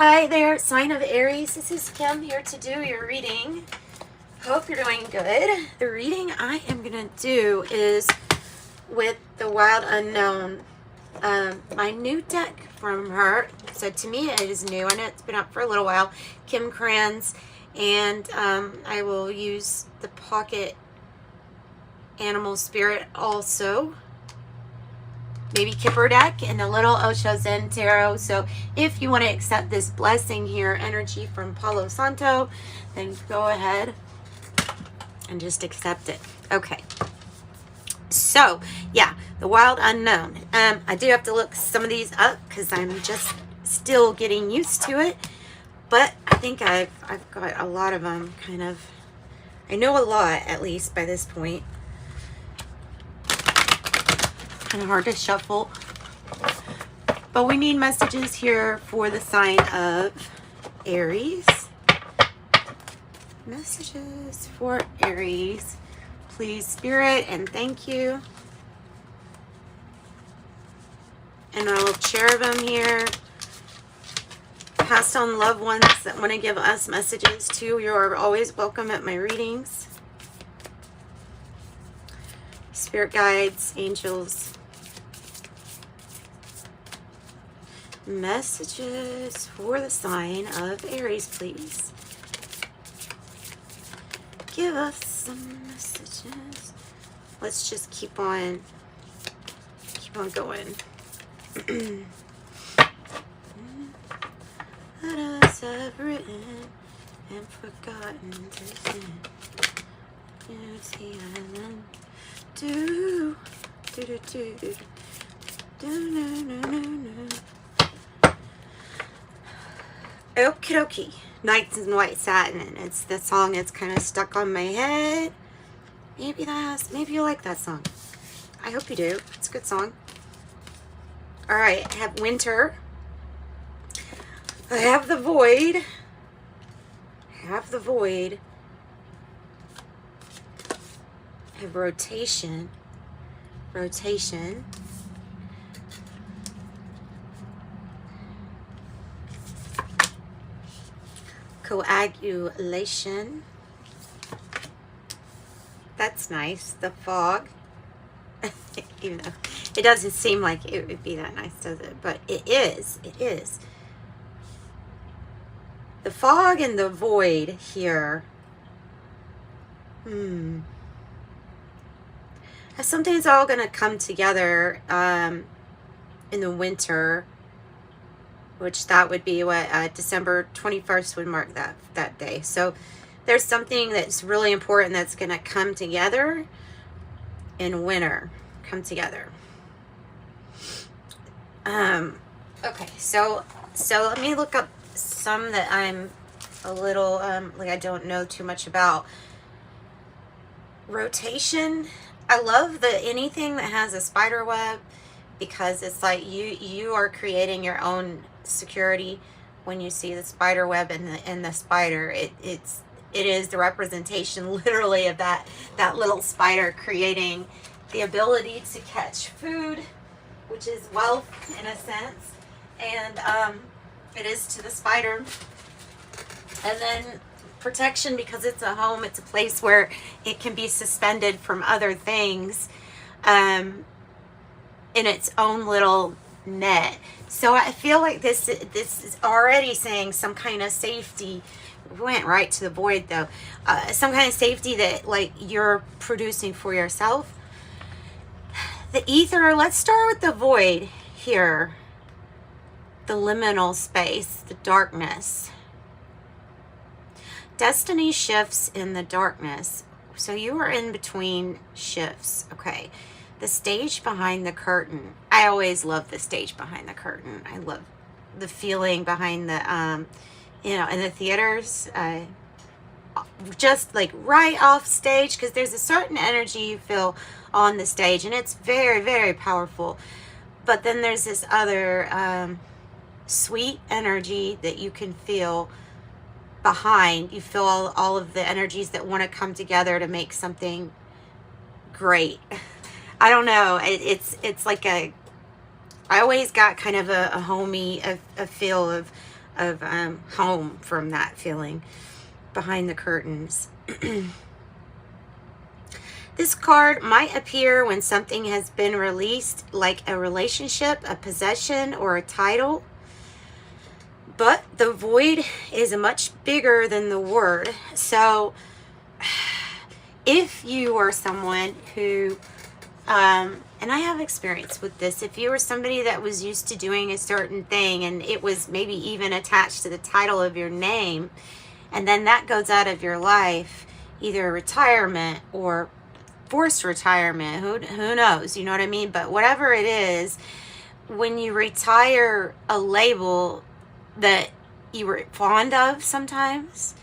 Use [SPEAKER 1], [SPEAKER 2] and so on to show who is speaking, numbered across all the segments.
[SPEAKER 1] Hi there, sign of Aries. This is Kim here to do your reading. Hope you're doing good. The reading I am going to do is with the Wild Unknown. My new deck from her. So to me it is new. I know it's been up for a little while. Kim Cran's. And I will use the Pocket Animal Spirit also. Maybe Kipper deck and a little Osho Zen Tarot. So if you want to accept this blessing here, energy from Palo Santo, then go ahead and just accept it. Okay. So, yeah, the Wild Unknown. I do have to look some of these up because I'm just still getting used to it. But I think I've got a lot of them kind of. I know a lot, at least, by this point. Kind of hard to shuffle, but we need messages here for the sign of Aries. Messages for Aries, please, Spirit, and thank you. And our little cherubim here, passed on loved ones that want to give us messages too. You're always welcome at my readings. Spirit guides, angels. Messages for the sign of Aries, please. Give us some messages. Let's just keep on going. Let us have written and forgotten to send. Beauty Island. Do do do do do do no no no no. Okie dokie. Nights in White Satin, and it's the song that's kind of stuck on my head. Maybe you like that song. I hope you do. It's a good song. All right, I have Winter. I have the Void. I have the Void. I have Rotation. Rotation. Coagulation. That's nice. The Fog. Even though it doesn't seem like it would be that nice, does it? But it is. It is. The Fog and the Void here. Something's all going to come together in the winter. Which that would be what December 21st would mark that day. So there's something that's really important that's going to come together in winter. Come together. Okay, so let me look up some that I'm a little like I don't know too much about. Rotation. I love anything that has a spider web, because it's like you are creating your own security when you see the spider web and the spider. It is the representation literally of that little spider creating the ability to catch food, which is wealth in a sense, and it is to the spider. And then protection, because it's a home, it's a place where it can be suspended from other things in its own little net. So I feel like this is already saying some kind of safety. We went right to the Void though. Some kind of safety that like you're producing for yourself. The Ether, let's start with the Void here. The liminal space, the darkness. Destiny shifts in the darkness. So you are in between shifts, okay. The stage behind the curtain. I always love the stage behind the curtain. I love the feeling behind the, in the theaters. Just like right off stage, because there's a certain energy you feel on the stage, and it's very, very powerful. But then there's this other sweet energy that you can feel behind. You feel all of the energies that want to come together to make something great. I don't know. It's like I always got kind of a homey, a feel of of home from that feeling behind the curtains. This card might appear when something has been released, like a relationship, a possession, or a title. But the void is much bigger than the word. So if you are someone who, and I have experience with this, if you were somebody that was used to doing a certain thing and it was maybe even attached to the title of your name, and then that goes out of your life, either retirement or forced retirement, who knows, you know what I mean? But whatever it is, when you retire a label that you were fond of, sometimes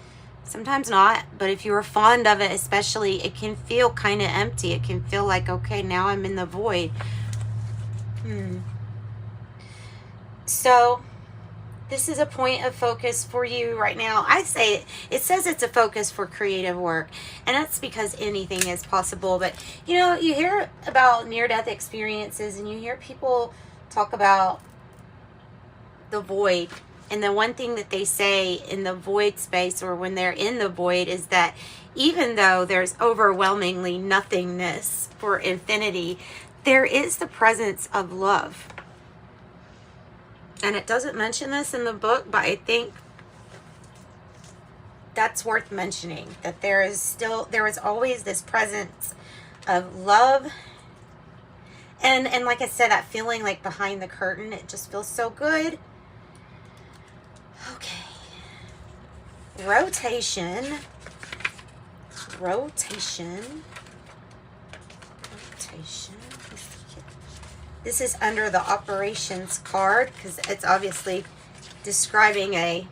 [SPEAKER 1] not, but if you were fond of it especially, it can feel kind of empty. It can feel like, okay, now I'm in the void. So this is a point of focus for you right now. I say it says it's a focus for creative work, and that's because anything is possible. But you know, you hear about near-death experiences and you hear people talk about the void, and the one thing that they say in the void space, or when they're in the void, is that even though there's overwhelmingly nothingness for infinity, there is the presence of love. And it doesn't mention this in the book, but I think that's worth mentioning, that there is always this presence of love. And like I said, that feeling like behind the curtain, it just feels so good. Okay. Rotation. This is under the operations card because it's obviously describing a,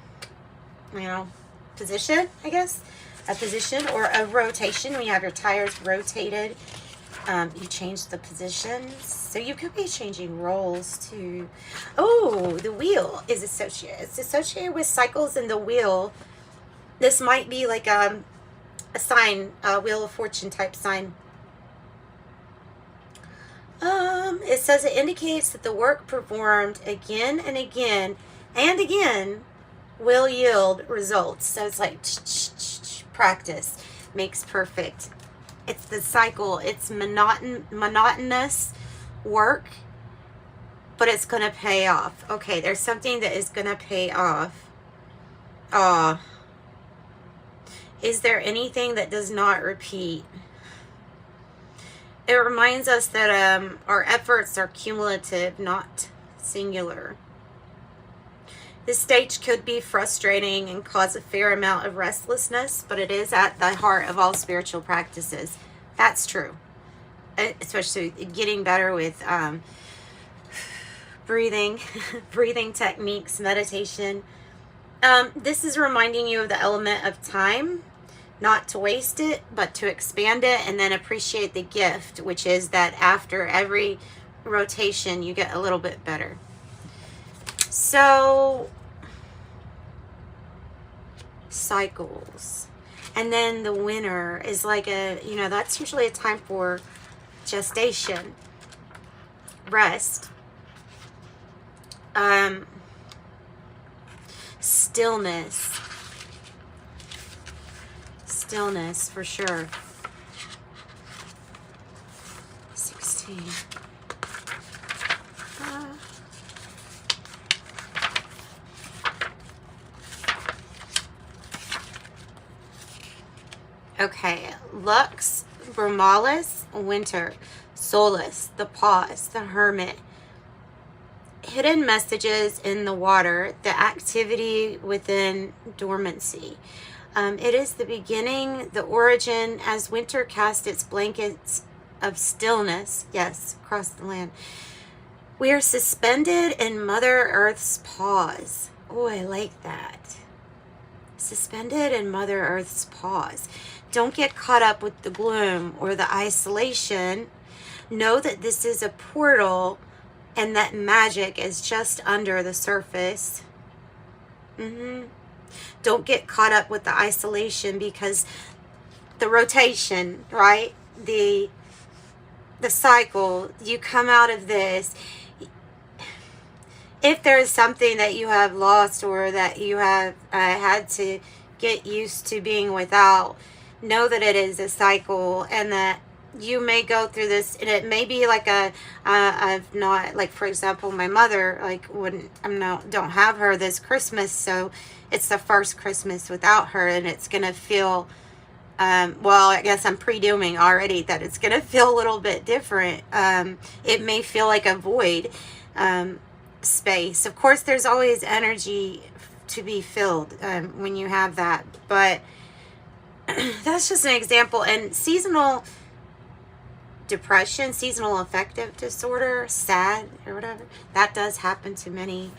[SPEAKER 1] position, I guess. A position or a rotation. When you have your tires rotated, you change the positions. So you could be changing roles too. Oh, the wheel is associated. It's associated with cycles in the wheel. This might be like a sign, a Wheel of Fortune type sign. It says it indicates that the work performed again and again and again will yield results. So it's like practice makes perfect. It's the cycle. It's monotonous work, but it's going to pay off. Okay, there's something that is going to pay off. Is there anything that does not repeat? It reminds us that our efforts are cumulative, not singular. This stage could be frustrating and cause a fair amount of restlessness, but it is at the heart of all spiritual practices. That's true. Especially getting better with breathing, breathing techniques, meditation. This is reminding you of the element of time. Not to waste it, but to expand it, and then appreciate the gift, which is that after every rotation, you get a little bit better. So, cycles. And then the winter is like that's usually a time for gestation, rest, stillness. Stillness for sure. 16. Okay, Lux, Bromalis, Winter, Solace, the Pause, the Hermit. Hidden messages in the water, the activity within dormancy. It is the beginning, the origin, as winter casts its blankets of stillness, yes, across the land. We are suspended in Mother Earth's pause. Oh, I like that. Suspended in Mother Earth's pause. Don't get caught up with the gloom or the isolation. Know that this is a portal and that magic is just under the surface. Don't get caught up with the isolation, because the rotation, right? The cycle, you come out of this. if there is something that you have lost or that you have had to get used to being without, know that it is a cycle, and that you may go through this, and it may be like I've not, like, for example, my mother, like, when don't have her this Christmas, so it's the first Christmas without her, and it's gonna feel, well, I guess I'm pre-dooming already that it's gonna feel a little bit different. It may feel like a void space. Of course, there's always energy to be filled when you have that, but that's just an example. And seasonal depression, seasonal affective disorder, SAD or whatever, that does happen to many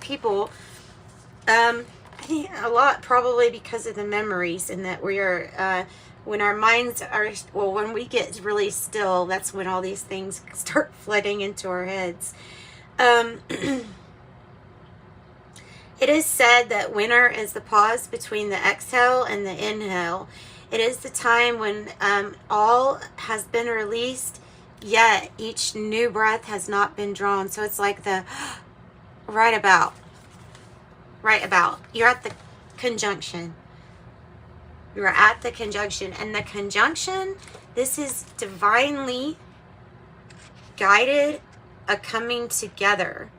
[SPEAKER 1] people. I think a lot probably because of the memories, and that we are when our minds are, well, when we get really still, that's when all these things start flooding into our heads. It is said that winter is the pause between the exhale and the inhale. It is the time when all has been released, yet each new breath has not been drawn. So it's like the right about. You're at the conjunction. You're at the conjunction. And the conjunction, this is divinely guided, a coming together.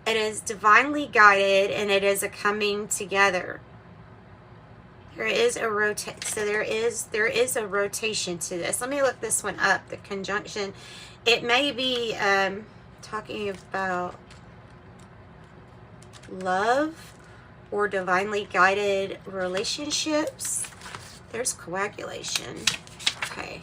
[SPEAKER 1] It is divinely guided, and it is a coming together. There is a there is a rotation to this. Let me look this one up. The conjunction. It may be talking about love or divinely guided relationships. There's coagulation. Okay.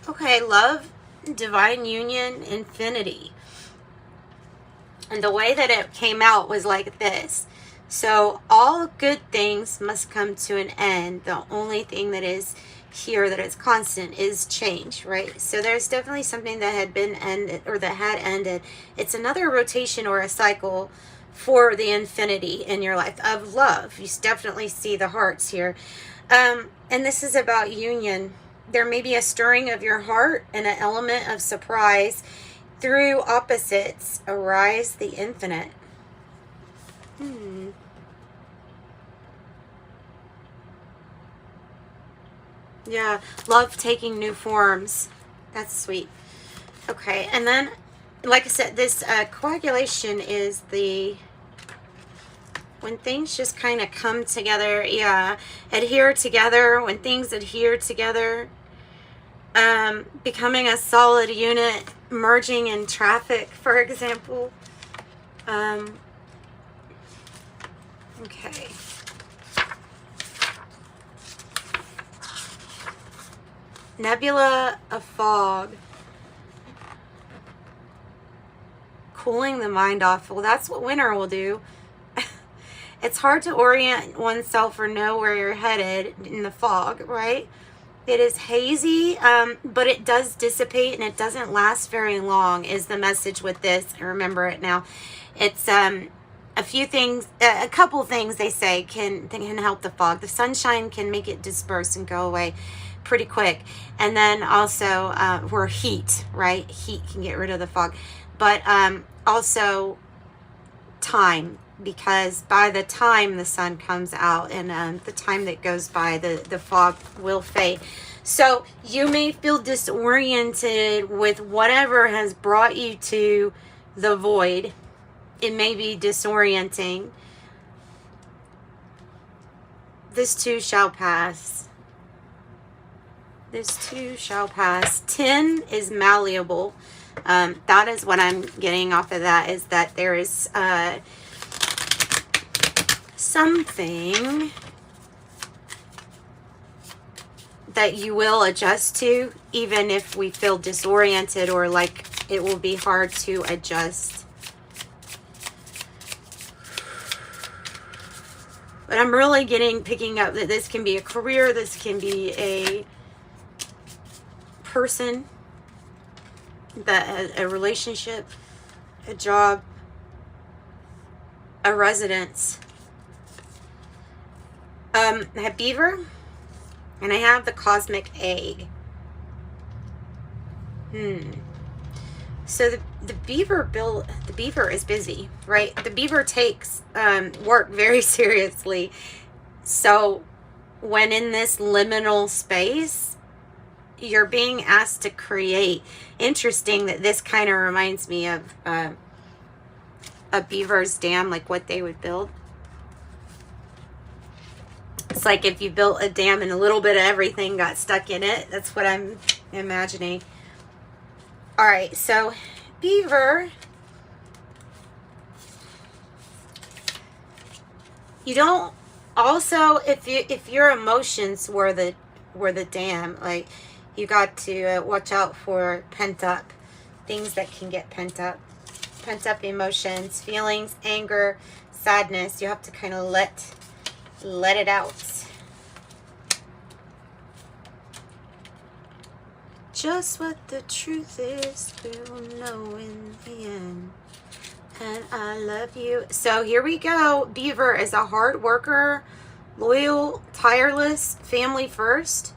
[SPEAKER 1] Okay, love, divine union, infinity. And the way that it came out was like this. So all good things must come to an end. The only thing that is here that is constant is change, right? So there's definitely something that had been ended, or that had ended. It's another rotation or a cycle for the infinity in your life of love. You definitely see the hearts here. And this is about union. There may be a stirring of your heart and an element of surprise. Through opposites arise the infinite. Yeah, love taking new forms. That's sweet. Okay, and then, like I said, this coagulation is the, when things just kind of come together, yeah, adhere together, when things adhere together, becoming a solid unit, merging in traffic, for example. Okay. Nebula of fog. Cooling the mind off. Well, that's what winter will do. It's hard to orient oneself or know where you're headed in the fog, right? It is hazy, but it does dissipate, and it doesn't last very long, is the message with this. I remember it now. It's a few things, a couple things they say can help the fog. The sunshine can make it disperse and go away pretty quick. And then also, we're heat, right? Heat can get rid of the fog. But also time, because by the time the sun comes out and the time that goes by, the fog will fade. So you may feel disoriented with whatever has brought you to the void. It may be disorienting. This too shall pass. This too shall pass. 10 is malleable. That is what I'm getting off of that, is that there is something that you will adjust to, even if we feel disoriented or like it will be hard to adjust. But I'm really picking up that this can be a career, this can be a person, that a relationship. a job, a residence. I have beaver, and I have the cosmic egg. So the beaver is busy, right? The beaver takes work very seriously. So when in this liminal space, you're being asked to create. Interesting that this kind of reminds me of a beaver's dam, like what they would build. It's like if you built a dam and a little bit of everything got stuck in it. That's what I'm imagining. All right, so beaver, you don't, also if your emotions were the dam, like you got to watch out for pent up things that can get pent up emotions, feelings, anger, sadness. You have to kind of let it out. Just what the truth is, we'll know in the end. And I love you. So here we go. Beaver is a hard worker, loyal, tireless, family first.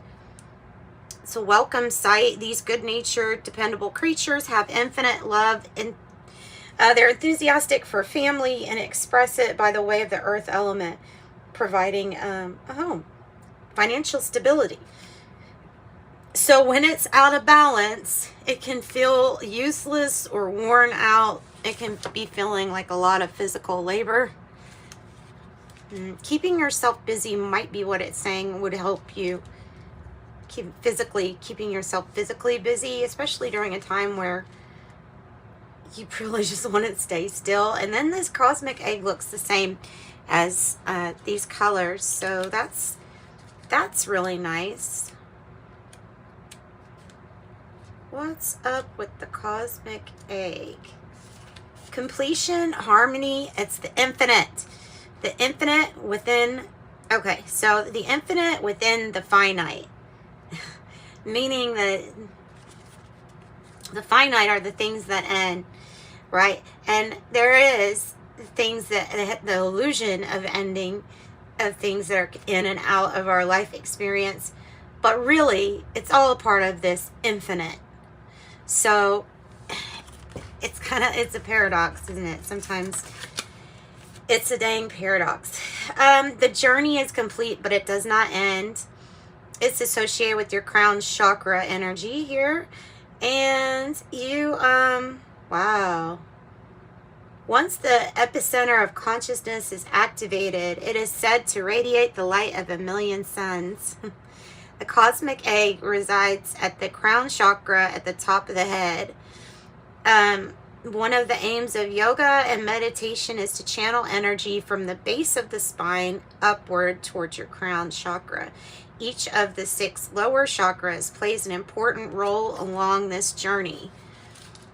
[SPEAKER 1] It's a welcome sight. These good-natured, dependable creatures have infinite love, and they're enthusiastic for family and express it by the way of the earth element, providing a home, financial stability. So when it's out of balance, it can feel useless or worn out. It can be feeling like a lot of physical labor. Keeping yourself busy might be what it's saying would help you keeping yourself physically busy, especially during a time where you probably just want to stay still. And then this cosmic egg looks the same as these colors, so that's really nice. What's up with the cosmic egg? Completion, harmony, it's the infinite. The infinite within, okay, so the infinite within the finite. Meaning that the finite are the things that end, right? And there is things that the illusion of ending, of things that are in and out of our life experience. But really, it's all a part of this infinite. So it's a paradox, isn't it? Sometimes it's a dang paradox. The journey is complete, but it does not end. It's associated with your crown chakra energy here. And you, wow. Once the epicenter of consciousness is activated, it is said to radiate the light of a million suns. The cosmic egg resides at the crown chakra at the top of the head. One of the aims of yoga and meditation is to channel energy from the base of the spine upward towards your crown chakra. Each of the 6 lower chakras plays an important role along this journey.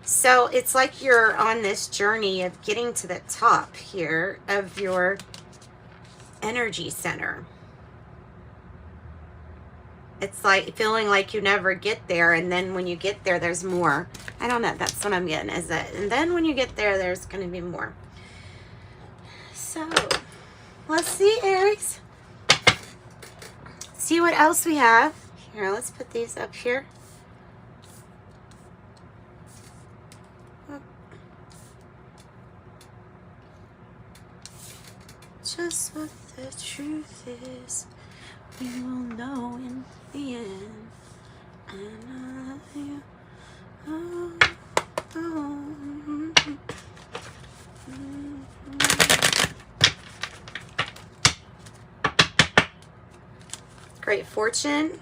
[SPEAKER 1] So it's like you're on this journey of getting to the top here of your energy center. It's like feeling like you never get there, and then when you get there, there's more. I don't know. That's what I'm getting, is that, and then when you get there, there's going to be more. So, let's see, Aries. See what else we have. Here, let's put these up here. Just what the truth is, we will know in the end. And I love you. Oh, oh. Great fortune.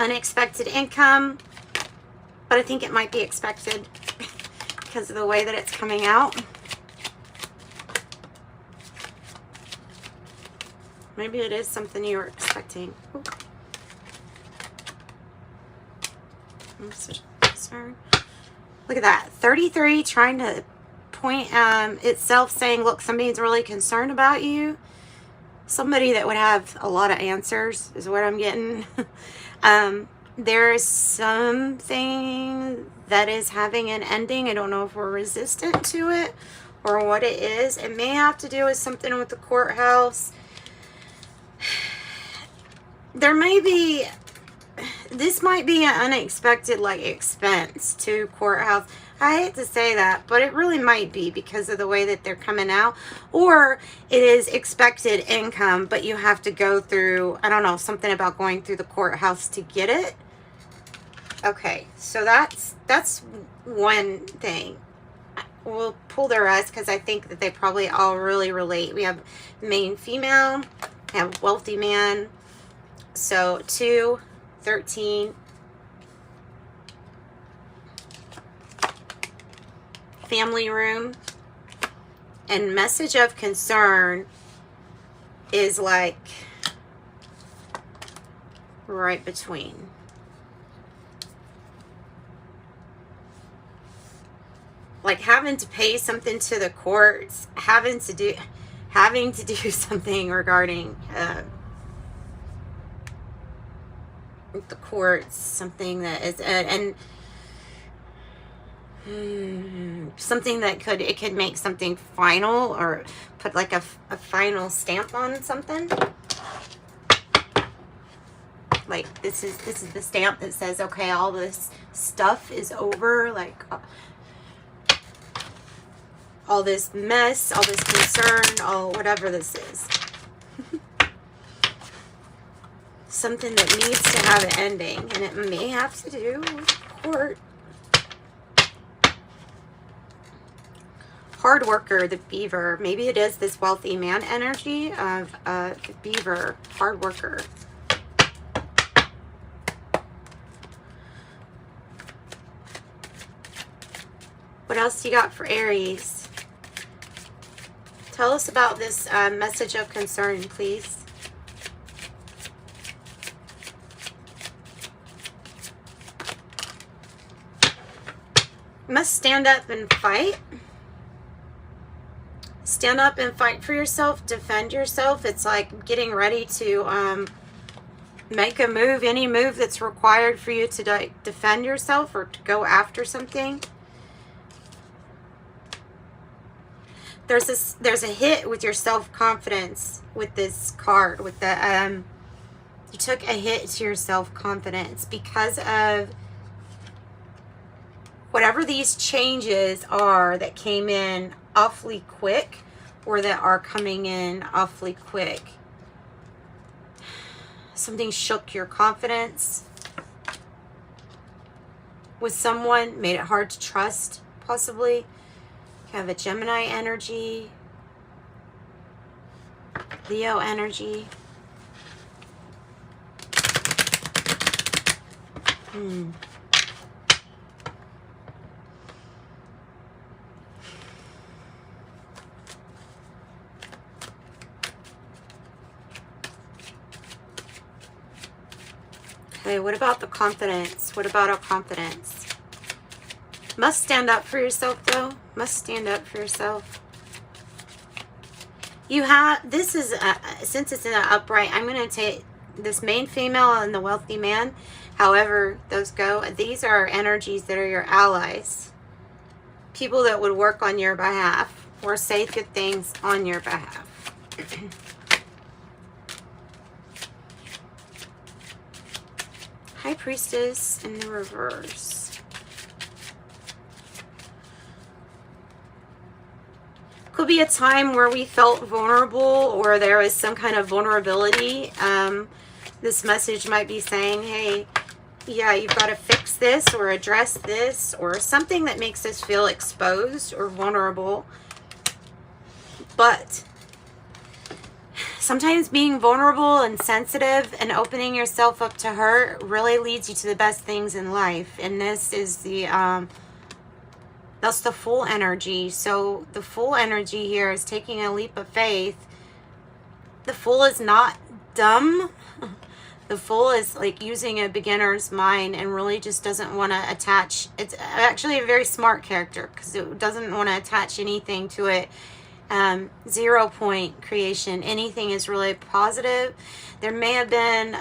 [SPEAKER 1] Unexpected income, but I think it might be expected because of the way that it's coming out. Maybe it is something you were expecting. Ooh. I'm so concerned. Look at that. 33 trying to point itself, saying, look, somebody's really concerned about you. somebody that would have a lot of answers is what I'm getting. There's something that is having an ending. I don't know if we're resistant to it or what it is. It may have to do with something with the courthouse. There may be, this might be an unexpected like expense to courthouse. I hate to say that, but it really might be because of the way that they're coming out. Or it is expected income, but you have to go through, I don't know, something about going through the courthouse to get it. Okay, so that's one thing. We'll pull the rest because I think that they probably all really relate. We have main female, we have wealthy man. So 2, 13. Family room. And message of concern is like right between. Like having to pay something to the courts, having to do something regarding the courts, something that is something that could make something final or put like a final stamp on something. Like this is the stamp that says, okay, all this stuff is over, like all this mess, all this concern, all whatever this is. Something that needs to have an ending, and it may have to do with court. Hard worker, the beaver. Maybe it is this wealthy man energy of the beaver, hard worker. What else do you got for Aries? Tell us about this message of concern, please. Must stand up and fight. Stand up and fight for yourself. Defend yourself. It's like getting ready to make a move. Any move that's required for you to defend yourself or to go after something. There's a hit with your self-confidence with this card. With the you took a hit to your self-confidence because of whatever these changes are that came in awfully quick or that are coming in awfully quick. Something shook your confidence with someone, made it hard to trust, possibly. You have a Gemini energy, Leo energy. Okay, what about the confidence? What about our confidence? Must stand up for yourself, though. Must stand up for yourself. You have, this is, since it's in an upright, I'm going to take this main female and the wealthy man. However those go, these are energies that are your allies. People that would work on your behalf or say good things on your behalf. High Priestess in the reverse. Could be a time where we felt vulnerable or there was some kind of vulnerability. This message might be saying, hey, yeah, you've got to fix this or address this or something that makes us feel exposed or vulnerable. But sometimes being vulnerable and sensitive and opening yourself up to hurt really leads you to the best things in life. And this is the that's the full energy. So the full energy here is taking a leap of faith. The Fool is not dumb. The Fool is like using a beginner's mind and really just doesn't want to attach. It's actually a very smart character because it doesn't want to attach anything to it 0 point creation. Anything is really positive. There may have been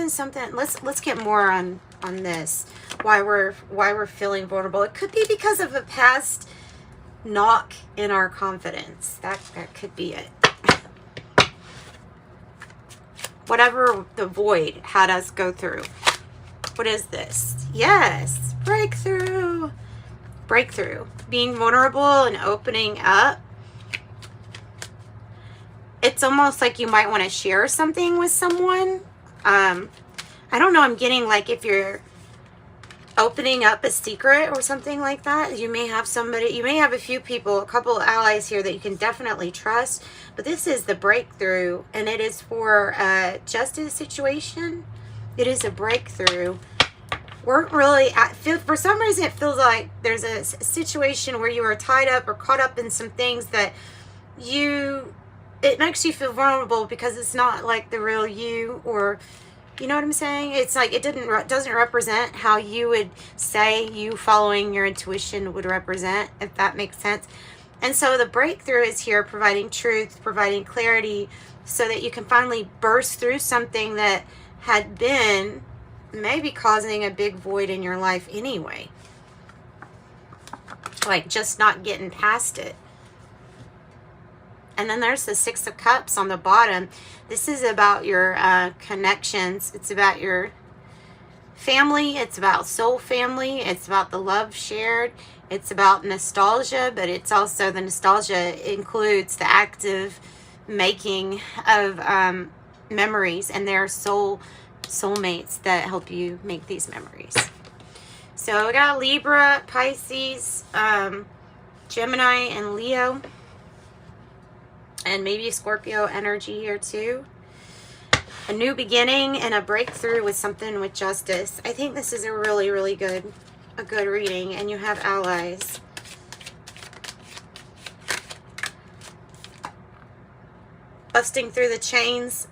[SPEAKER 1] something. Let's get more on this. Why we're feeling vulnerable. It could be because of a past knock in our confidence. That could be it. Whatever the void had us go through. What is this? Yes, breakthrough. Breakthrough. Being vulnerable and opening up. It's almost like you might want to share something with someone. I don't know, I'm getting like if you're opening up a secret or something like that, you may have somebody, you may have a few people, a couple of allies here that you can definitely trust, but this is the breakthrough, and it is for a justice situation. It is a breakthrough. We're really, for some reason it feels like there's a situation where you are tied up or caught up in some things that it makes you feel vulnerable because it's not like the real you, or you know what I'm saying? It's like it doesn't represent how you would say you following your intuition would represent, if that makes sense. And so the breakthrough is here, providing truth, providing clarity, so that you can finally burst through something that had been maybe causing a big void in your life anyway. Like just not getting past it. And then there's the Six of Cups on the bottom. This is about your connections. It's about your family. It's about soul family. It's about the love shared. It's about nostalgia, but it's also, the nostalgia includes the active making of memories, and there are soulmates that help you make these memories. So we got Libra, Pisces, Gemini, and Leo. And maybe Scorpio energy here too. A new beginning and a breakthrough with something with justice. I think this is a really, really good reading, and you have allies. Busting through the chains,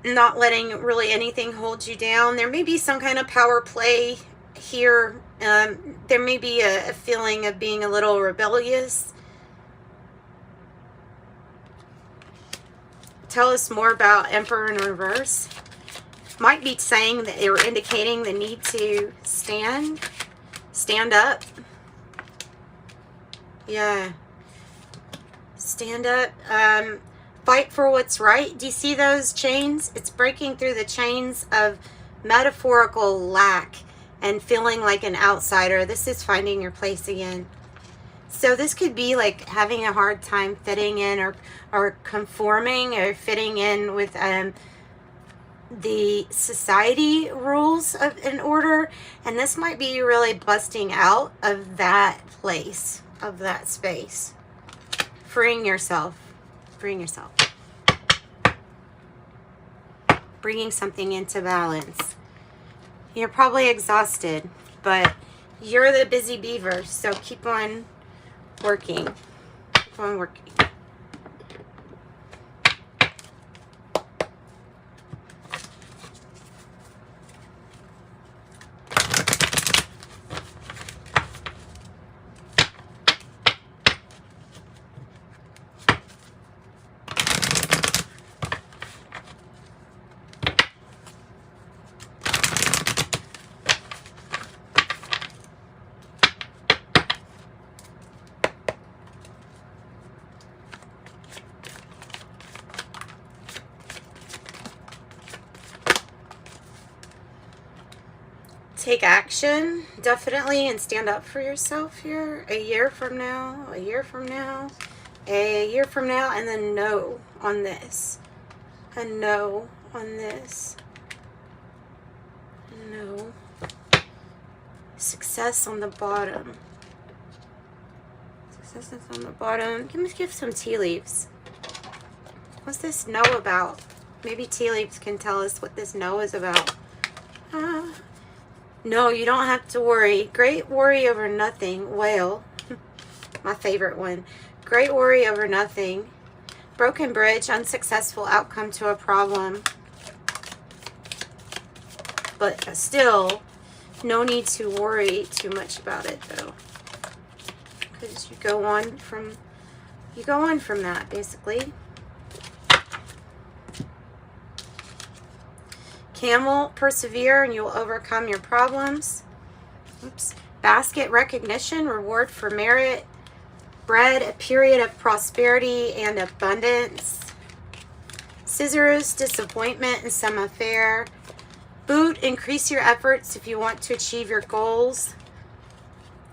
[SPEAKER 1] not letting really anything hold you down. There may be some kind of power play here. There may be a feeling of being a little rebellious. Tell us more about Emperor in reverse. Might be saying that they were indicating the need to stand up. Yeah. Stand up. Fight for what's right. Do you see those chains? It's breaking through the chains of metaphorical lack and feeling like an outsider. This is finding your place again. So this could be like having a hard time fitting in or conforming or fitting in with the society rules of an order. And this might be really busting out of that place, of that space. Freeing yourself. Freeing yourself. Bringing something into balance. You're probably exhausted, but you're the busy beaver, so keep on working. Keep on working. Take action, definitely, and stand up for yourself here. A year from now, a year from now, a year from now, and then no on this. A no on this. No. Success on the bottom. Success is on the bottom. Give some tea leaves. What's this no about? Maybe tea leaves can tell us what this no is about. No, you don't have to worry. Great worry over nothing. Whale. My favorite one. Great worry over nothing. Broken bridge. Unsuccessful outcome to a problem. But still, No need to worry too much about it though, because you go on from that basically. Camel, persevere and you will overcome your problems. Oops. Basket, recognition, reward for merit. Bread, a period of prosperity and abundance. Scissors, disappointment in some affair. Boot, increase your efforts if you want to achieve your goals.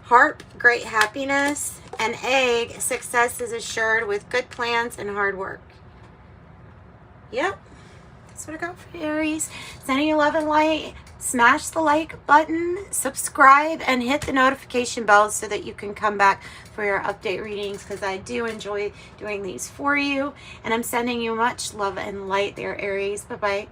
[SPEAKER 1] Harp, great happiness. And egg, success is assured with good plans and hard work. Yep. That's what I got for Aries. Sending you love and light. Smash the like button, subscribe, and hit the notification bell so that you can come back for your update readings, because I do enjoy doing these for you. And I'm sending you much love and light there, Aries. Bye-bye.